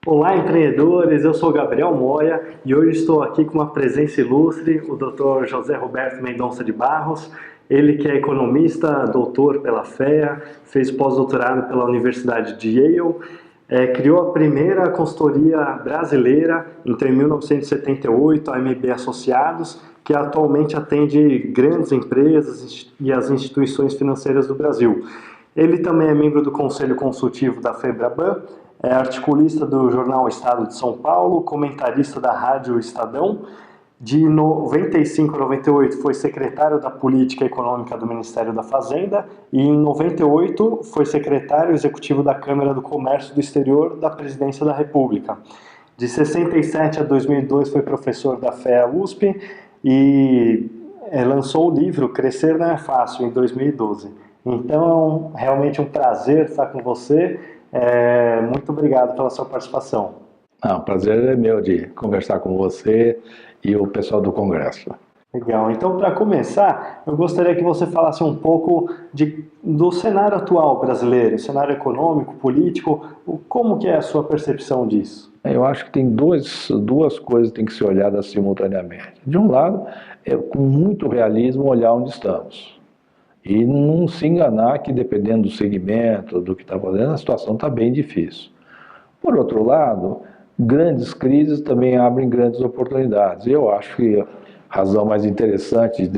Olá, empreendedores! Eu sou Gabriel Moya e hoje estou aqui com uma presença ilustre, o Dr. José Roberto Mendonça de Barros. Ele que é economista, doutor pela FEA, fez pós-doutorado pela Universidade de Yale, criou a primeira consultoria brasileira em 1978, a MB Associados, que atualmente atende grandes empresas e as instituições financeiras do Brasil. Ele também é membro do Conselho Consultivo da FEBRABAN, é articulista do jornal Estado de São Paulo, comentarista da Rádio Estadão. De 95 a 98 foi secretário da Política Econômica do Ministério da Fazenda e em 98 foi secretário executivo da Câmara do Comércio do Exterior da Presidência da República. De 67 a 2002 foi professor da FEA USP e lançou o livro Crescer Não é Fácil em 2012. Então, realmente um prazer estar com você. Muito obrigado pela sua participação. O prazer é meu de conversar com você e o pessoal do Congresso. Legal. Então, para começar, eu gostaria que você falasse um pouco do cenário atual brasileiro, cenário econômico, político, como que é a sua percepção disso? Eu acho que tem duas coisas que têm que ser olhadas simultaneamente. De um lado, com muito realismo, olhar onde estamos. E não se enganar que, dependendo do segmento, do que está fazendo, a situação está bem difícil. Por outro lado, grandes crises também abrem grandes oportunidades. Eu acho que a razão mais interessante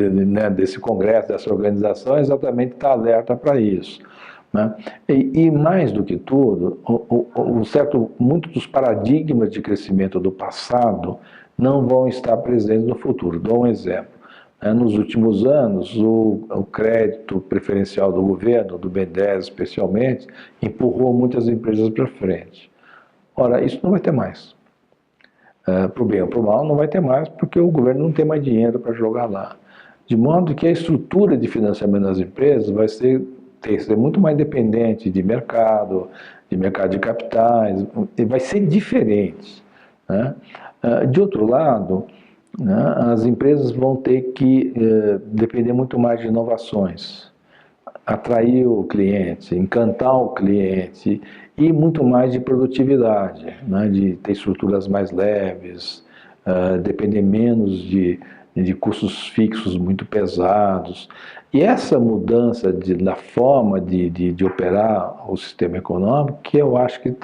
desse congresso, dessa organização, é exatamente estar alerta para isso. Né? E mais do que tudo, muitos dos paradigmas de crescimento do passado não vão estar presentes no futuro. Dou um exemplo. Nos últimos anos, o crédito preferencial do governo, do BNDES especialmente, empurrou muitas empresas para frente. Ora, isso não vai ter mais. Para o bem ou para o mal, não vai ter mais, porque o governo não tem mais dinheiro para jogar lá. De modo que a estrutura de financiamento das empresas vai ser muito mais dependente de mercado de capitais, e vai ser diferente. Né? De outro lado, as empresas vão ter que depender muito mais de inovações, atrair o cliente, encantar o cliente e muito mais de produtividade, de ter estruturas mais leves, depender menos de custos fixos muito pesados. E essa mudança da forma de operar o sistema econômico, que eu acho que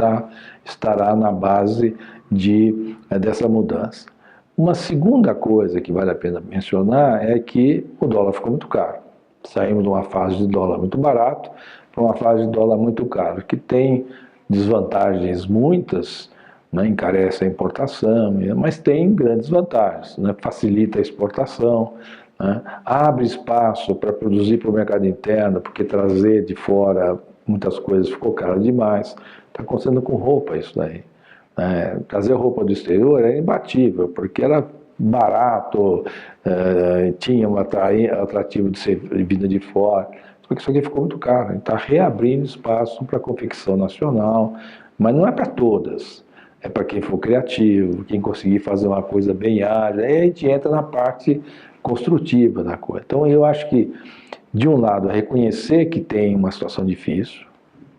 estará na base dessa mudança. Uma segunda coisa que vale a pena mencionar é que o dólar ficou muito caro. Saímos de uma fase de dólar muito barato para uma fase de dólar muito caro, que tem desvantagens muitas, encarece a importação, mas tem grandes vantagens, facilita a exportação, abre espaço para produzir para o mercado interno, porque trazer de fora muitas coisas ficou caro demais. Está acontecendo com roupa isso daí. Trazer roupa do exterior era imbatível, porque era barato, tinha um atrativo de ser vinda de fora, só que isso aqui ficou muito caro. Está reabrindo espaço para a confecção nacional, mas não é para todas, é para quem for criativo, quem conseguir fazer uma coisa bem ágil. Aí a gente entra na parte construtiva da coisa. Então eu acho que, de um lado, é reconhecer que tem uma situação difícil.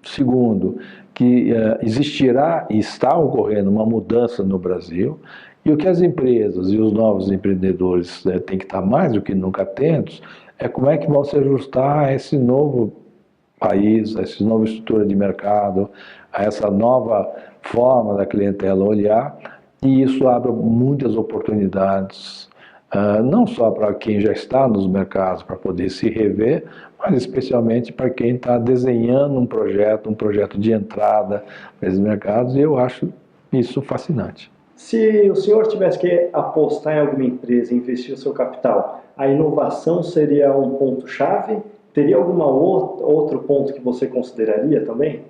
Segundo, que existirá e está ocorrendo uma mudança no Brasil, e o que as empresas e os novos empreendedores têm que estar mais do que nunca atentos é como é que vão se ajustar a esse novo país, a essa nova estrutura de mercado, a essa nova forma da clientela olhar, e isso abre muitas oportunidades, não só para quem já está nos mercados para poder se rever, mas especialmente para quem está desenhando um projeto de entrada para esses mercados, e eu acho isso fascinante. Se o senhor tivesse que apostar em alguma empresa e investir o seu capital, a inovação seria um ponto-chave? Teria algum outro ponto que você consideraria também?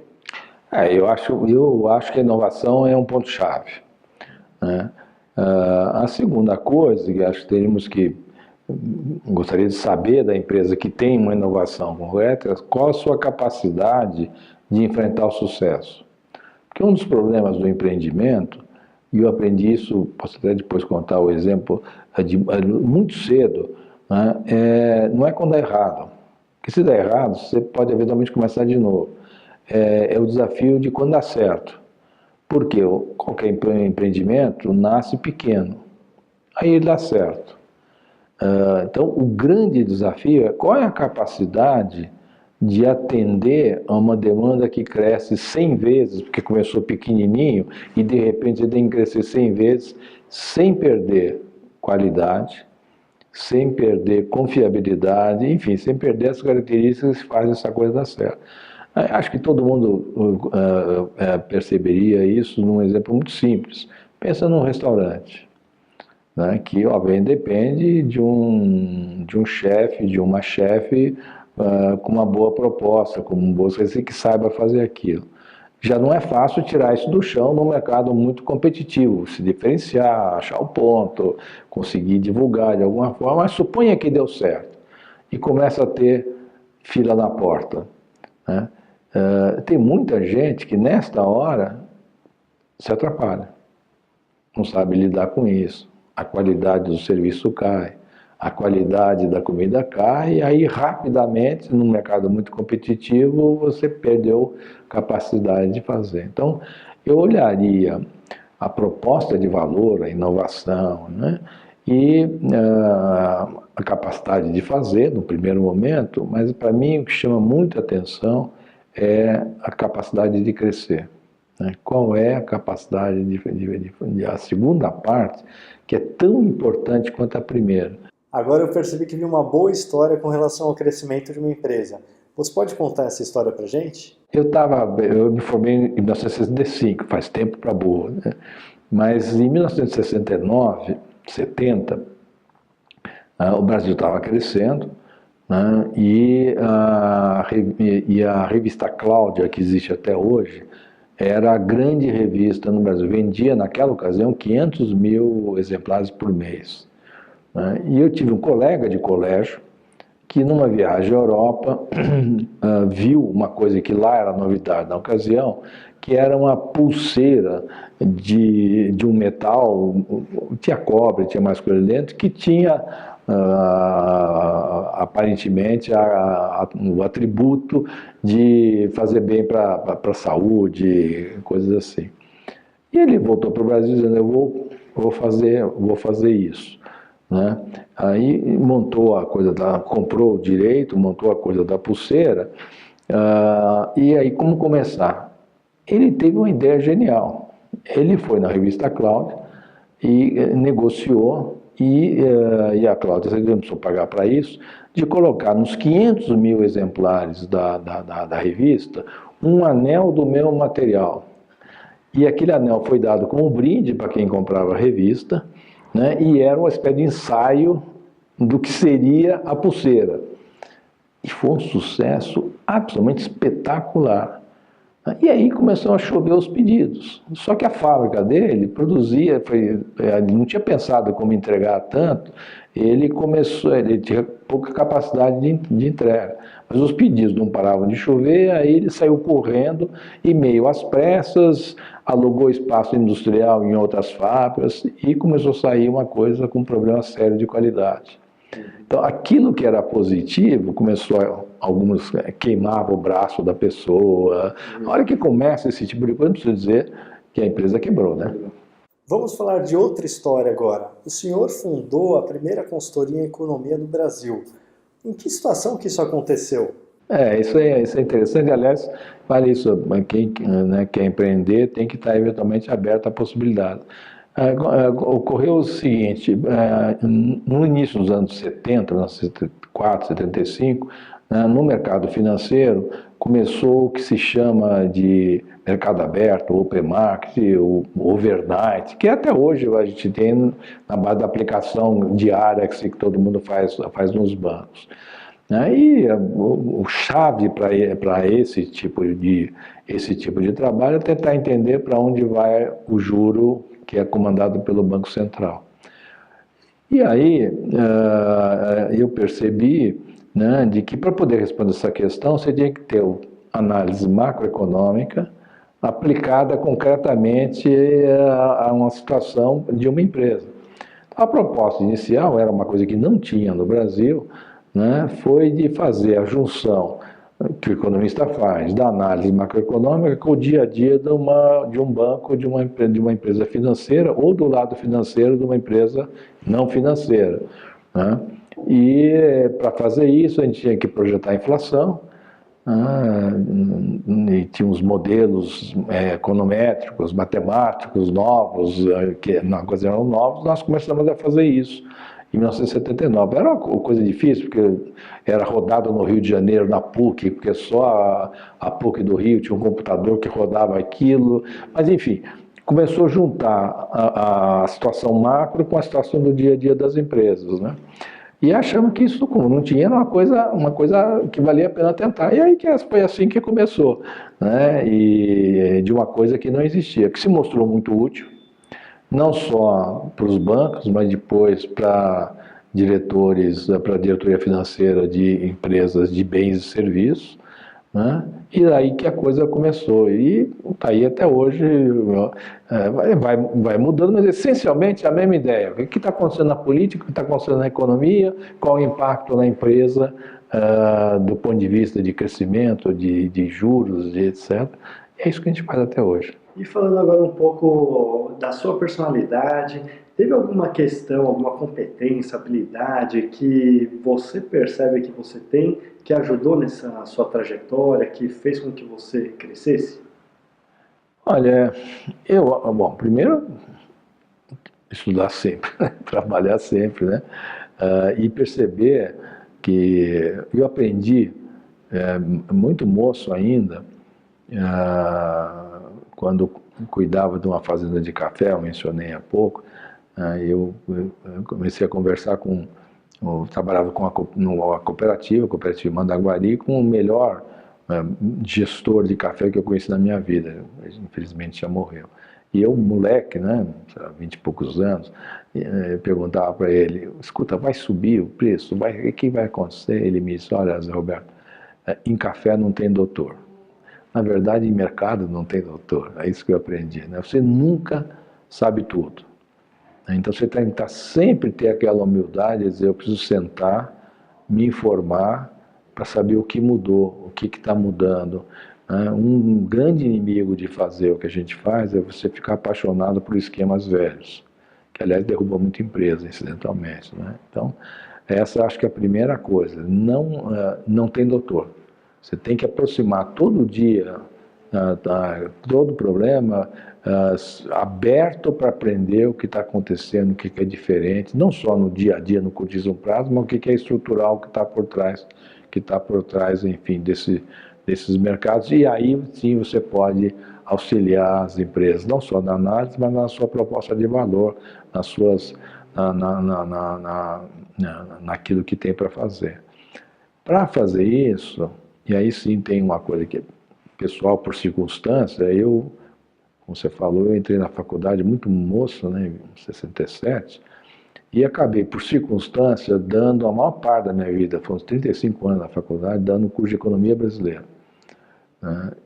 Eu acho que a inovação é um ponto-chave. A segunda coisa que acho que teríamos que gostaria de saber da empresa que tem uma inovação correta, qual a sua capacidade de enfrentar o sucesso. Porque um dos problemas do empreendimento, e eu aprendi isso, posso até depois contar o exemplo, muito cedo, não é quando dá errado. Porque se der errado, você pode eventualmente começar de novo. É o desafio de quando dá certo. Porque qualquer empreendimento nasce pequeno, aí ele dá certo. Então, o grande desafio é qual é a capacidade de atender a uma demanda que cresce 100 vezes, porque começou pequenininho, e de repente você tem que crescer 100 vezes, sem perder qualidade, sem perder confiabilidade, enfim, sem perder as características que fazem essa coisa dar certo. Acho que todo mundo perceberia isso num exemplo muito simples. Pensa num restaurante, né, que, obviamente, depende de um chefe, de uma chefe com uma boa proposta, com um bom que saiba fazer aquilo. Já não é fácil tirar isso do chão num mercado muito competitivo, se diferenciar, achar o ponto, conseguir divulgar de alguma forma, mas suponha que deu certo e começa a ter fila na porta, né? Tem muita gente que nesta hora se atrapalha, não sabe lidar com isso, a qualidade do serviço cai, a qualidade da comida cai, e aí rapidamente, num mercado muito competitivo, você perdeu capacidade de fazer. Então, eu olharia a proposta de valor, a inovação, né? E a capacidade de fazer no primeiro momento, mas para mim o que chama muita atenção é a capacidade de crescer, né? Qual é a capacidade a segunda parte, que é tão importante quanto a primeira. Agora eu percebi que vi uma boa história com relação ao crescimento de uma empresa. Você pode contar essa história para a gente? Eu me formei em 1965, faz tempo para boa, né? Mas em 1969, 70, o Brasil estava crescendo, né? E a revista Cláudia, que existe até hoje, era a grande revista no Brasil. Vendia, naquela ocasião, 500 mil exemplares por mês, né? E eu tive um colega de colégio que, numa viagem à Europa, viu uma coisa que lá era novidade na ocasião, que era uma pulseira de um metal, tinha cobre, tinha mais coisa dentro, que tinha aparentemente o atributo de fazer bem para a saúde, coisas assim. E ele voltou para o Brasil dizendo, eu vou fazer isso, né? Aí montou a coisa comprou o direito, montou a coisa da pulseira, e aí como começar? Ele teve uma ideia genial. Ele foi na revista Cláudia e negociou, e a Cláudia não precisou pagar para isso, de colocar nos 500 mil exemplares da revista um anel do mesmo material. E aquele anel foi dado como brinde para quem comprava a revista, né? E era uma espécie de ensaio do que seria a pulseira. E foi um sucesso absolutamente espetacular. E aí começou a chover os pedidos. Só que a fábrica dele produzia, ele não tinha pensado como entregar tanto, ele tinha pouca capacidade de entrega. Mas os pedidos não paravam de chover, aí ele saiu correndo e, meio às pressas, alugou espaço industrial em outras fábricas e começou a sair uma coisa com um problema sério de qualidade. Então, aquilo que era positivo, alguns queimavam o braço da pessoa. A hora que começa esse tipo de coisa, não precisa dizer que a empresa quebrou, né? Vamos falar de outra história agora. O senhor fundou a primeira consultoria em economia do Brasil. Em que situação que isso aconteceu? Isso é interessante. Aliás, vale isso, quem quer empreender tem que estar eventualmente aberto à possibilidade. Ocorreu o seguinte, no início dos anos 70, 74, 75, no mercado financeiro, começou o que se chama de mercado aberto, open market, o overnight, que até hoje a gente tem na base da aplicação diária que todo mundo faz nos bancos. E o chave para esse tipo de trabalho é tentar entender para onde vai o juro que é comandado pelo Banco Central. E aí eu percebi, né, de que para poder responder essa questão você tinha que ter análise macroeconômica aplicada concretamente a uma situação de uma empresa. A proposta inicial era uma coisa que não tinha no Brasil, né, foi de fazer a junção que o economista faz, da análise macroeconômica com o dia a dia de um banco, de uma empresa financeira, ou do lado financeiro de uma empresa não financeira, né? E para fazer isso a gente tinha que projetar a inflação, e tinha uns modelos econométricos, matemáticos novos, que na ocasião eram novos, nós começamos a fazer isso em 1979. Era uma coisa difícil, porque era rodado no Rio de Janeiro, na PUC, porque só a PUC do Rio tinha um computador que rodava aquilo, mas enfim, começou a juntar a situação macro com a situação do dia a dia das empresas, né? E achamos que isso, como não tinha, era uma coisa que valia a pena tentar. E aí foi assim que começou, né? E de uma coisa que não existia, que se mostrou muito útil, não só para os bancos, mas depois para diretores, para a diretoria financeira de empresas de bens e serviços, né? E daí que a coisa começou, e está aí até hoje, vai mudando, mas essencialmente a mesma ideia. O que está acontecendo na política, o que está acontecendo na economia, qual o impacto na empresa, do ponto de vista de crescimento, de juros, de etc. É isso que a gente faz até hoje. E falando agora um pouco da sua personalidade, teve alguma questão, alguma competência, habilidade que você percebe que você tem, que ajudou nessa sua trajetória, que fez com que você crescesse? Olha, bom, primeiro, estudar sempre, trabalhar sempre, né? E perceber que eu aprendi, muito moço ainda, quando cuidava de uma fazenda de café, eu mencionei há pouco, eu comecei a conversar eu trabalhava numa cooperativa, a Cooperativa Mandaguari, com o melhor gestor de café que eu conheci na minha vida. Infelizmente já morreu. E eu, moleque, né, 20 e poucos anos, perguntava para ele: escuta, vai subir o preço? O que vai acontecer? Ele me disse: olha, Zé Roberto, em café não tem doutor. Na verdade, em mercado não tem doutor. É isso que eu aprendi, né? Você nunca sabe tudo. Então você tem que sempre ter aquela humildade de dizer: eu preciso sentar, me informar para saber o que mudou, o que está mudando. Um grande inimigo de fazer o que a gente faz é você ficar apaixonado por esquemas velhos, que aliás derruba muita empresa, incidentalmente, né? Então, essa acho que é a primeira coisa. Não tem doutor. Você tem que aproximar todo dia, todo problema, aberto para aprender o que está acontecendo, o que é diferente, não só no dia a dia, no curtíssimo prazo, mas o que é estrutural, o que está por trás, enfim, desses mercados. E aí sim você pode auxiliar as empresas, não só na análise, mas na sua proposta de valor, naquilo que tem para fazer. Para fazer isso, e aí sim tem uma coisa que é pessoal por circunstância, como você falou, eu entrei na faculdade muito moço, né, em 67, e acabei, por circunstância, dando a maior parte da minha vida, foram uns 35 anos na faculdade, dando o curso de Economia Brasileira.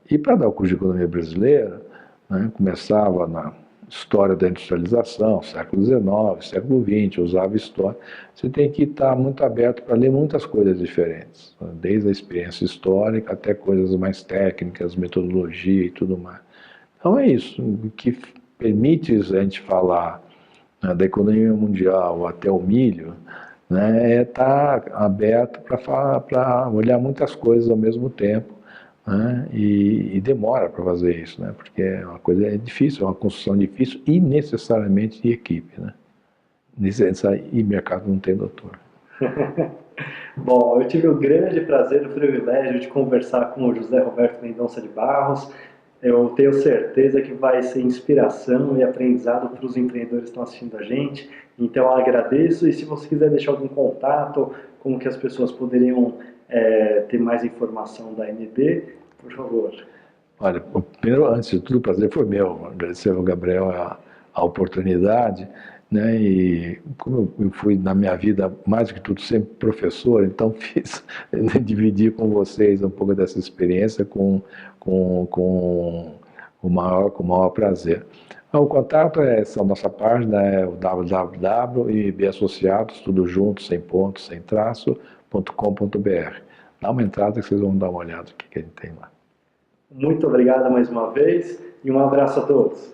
E para dar o curso de Economia Brasileira, né, começava na história da industrialização, século XIX, século XX, usava história. Você tem que estar muito aberto para ler muitas coisas diferentes, desde a experiência histórica até coisas mais técnicas, metodologia e tudo mais. Então é isso, o que permite a gente falar, né, da economia mundial até o milho, né, é estar aberto para olhar muitas coisas ao mesmo tempo, né, e demora para fazer isso, né, porque uma coisa difícil, é uma construção difícil e necessariamente de equipe, né. E mercado não tem doutor. Bom, eu tive o grande prazer e o privilégio de conversar com o José Roberto Mendonça de Barros. Eu tenho certeza que vai ser inspiração e aprendizado para os empreendedores que estão assistindo a gente. Então eu agradeço, e se você quiser deixar algum contato, como que as pessoas poderiam ter mais informação da MB, por favor. Olha, primeiro, antes de tudo, o prazer foi meu. Agradecer ao Gabriel a oportunidade, né? E como eu fui na minha vida, mais do que tudo, sempre professor, então dividir com vocês um pouco dessa experiência com o maior prazer. O contato essa nossa página é o www.ibassociados, tudo junto, sem ponto, sem traço, .com.br. Dá uma entrada que vocês vão dar uma olhada no que a gente tem lá. Muito obrigado mais uma vez e um abraço a todos.